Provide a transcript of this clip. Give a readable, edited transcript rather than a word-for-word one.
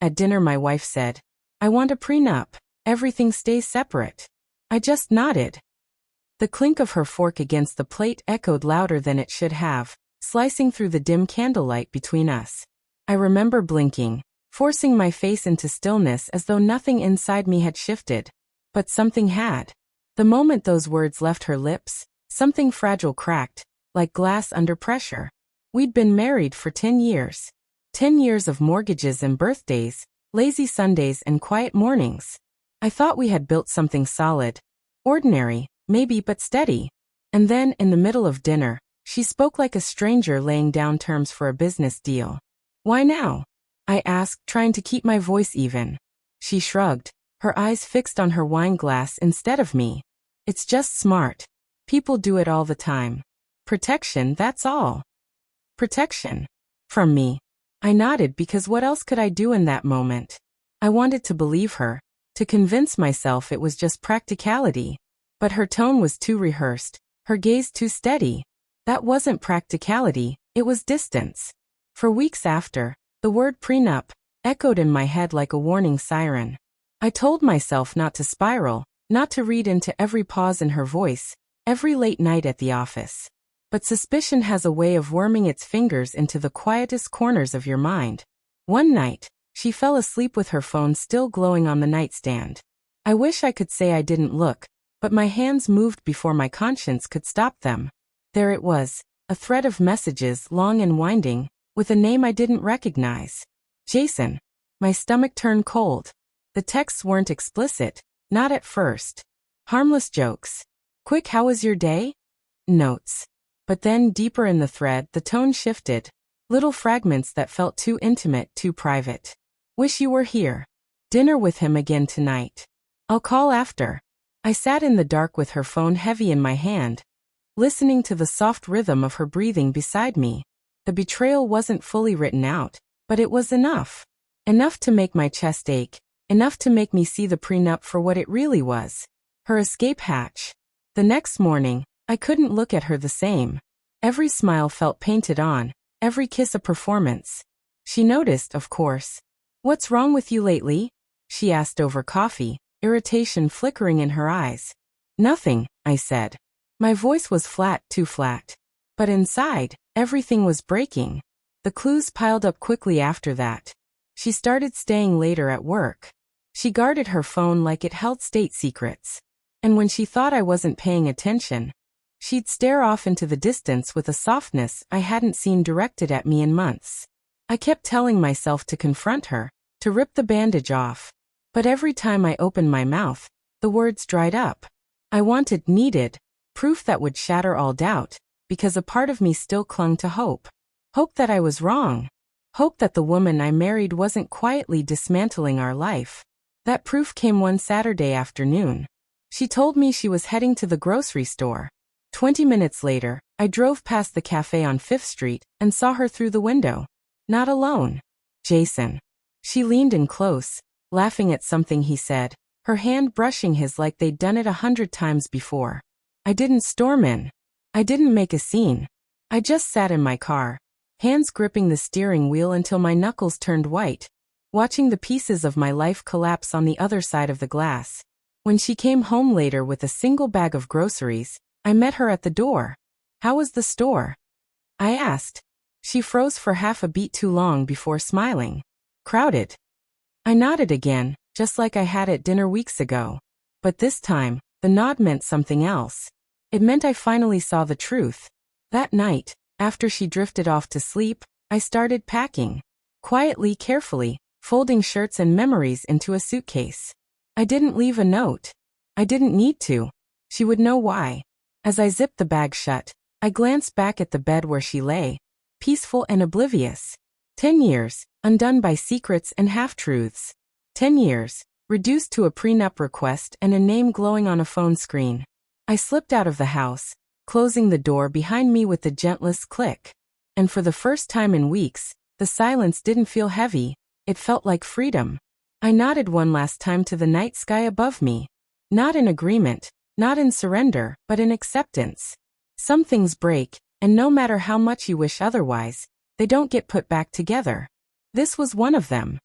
At dinner my wife said, "I want a prenup. Everything stays separate." I just nodded. The clink of her fork against the plate echoed louder than it should have, slicing through the dim candlelight between us. I remember blinking, forcing my face into stillness as though nothing inside me had shifted. But something had. The moment those words left her lips, something fragile cracked, like glass under pressure. We'd been married for 10 years. 10 years of mortgages and birthdays, lazy Sundays and quiet mornings. I thought we had built something solid. Ordinary, maybe, but steady. And then, in the middle of dinner, she spoke like a stranger laying down terms for a business deal. "Why now?" I asked, trying to keep my voice even. She shrugged, her eyes fixed on her wine glass instead of me. "It's just smart. People do it all the time. Protection, that's all." Protection. From me. I nodded because what else could I do in that moment? I wanted to believe her, to convince myself it was just practicality. But her tone was too rehearsed, her gaze too steady. That wasn't practicality, it was distance. For weeks after, the word prenup echoed in my head like a warning siren. I told myself not to spiral, not to read into every pause in her voice, every late night at the office. But suspicion has a way of worming its fingers into the quietest corners of your mind. One night, she fell asleep with her phone still glowing on the nightstand. I wish I could say I didn't look, but my hands moved before my conscience could stop them. There it was, a thread of messages, long and winding, with a name I didn't recognize. Jason. My stomach turned cold. The texts weren't explicit, not at first. Harmless jokes. "Quick, how was your day?" Notes. But then, deeper in the thread, the tone shifted. Little fragments that felt too intimate, too private. "Wish you were here. Dinner with him again tonight. I'll call after." I sat in the dark with her phone heavy in my hand, listening to the soft rhythm of her breathing beside me. The betrayal wasn't fully written out, but it was enough. Enough to make my chest ache, enough to make me see the prenup for what it really was. Her escape hatch. The next morning, I couldn't look at her the same. Every smile felt painted on, every kiss a performance. She noticed, of course. "What's wrong with you lately?" she asked over coffee, irritation flickering in her eyes. "Nothing," I said. My voice was flat, too flat. But inside, everything was breaking. The clues piled up quickly after that. She started staying later at work. She guarded her phone like it held state secrets. And when she thought I wasn't paying attention, she'd stare off into the distance with a softness I hadn't seen directed at me in months. I kept telling myself to confront her, to rip the bandage off. But every time I opened my mouth, the words dried up. I needed, proof that would shatter all doubt, because a part of me still clung to hope. Hope that I was wrong. Hope that the woman I married wasn't quietly dismantling our life. That proof came one Saturday afternoon. She told me she was heading to the grocery store. 20 minutes later, I drove past the cafe on 5th Street and saw her through the window. Not alone. Jason. She leaned in close, laughing at something he said, her hand brushing his like they'd done it 100 times before. I didn't storm in. I didn't make a scene. I just sat in my car, hands gripping the steering wheel until my knuckles turned white, watching the pieces of my life collapse on the other side of the glass. When she came home later with a single bag of groceries, I met her at the door. "How was the store?" I asked. She froze for half a beat too long before smiling. "Crowded." I nodded again, just like I had at dinner weeks ago. But this time, the nod meant something else. It meant I finally saw the truth. That night, after she drifted off to sleep, I started packing. Quietly, carefully, folding shirts and memories into a suitcase. I didn't leave a note. I didn't need to. She would know why. As I zipped the bag shut, I glanced back at the bed where she lay, peaceful and oblivious. 10 years, undone by secrets and half-truths. 10 years, reduced to a prenup request and a name glowing on a phone screen. I slipped out of the house, closing the door behind me with the gentlest click. And for the first time in weeks, the silence didn't feel heavy, it felt like freedom. I nodded one last time to the night sky above me. Not in agreement, not in surrender, but in acceptance. Some things break, and no matter how much you wish otherwise, they don't get put back together. This was one of them.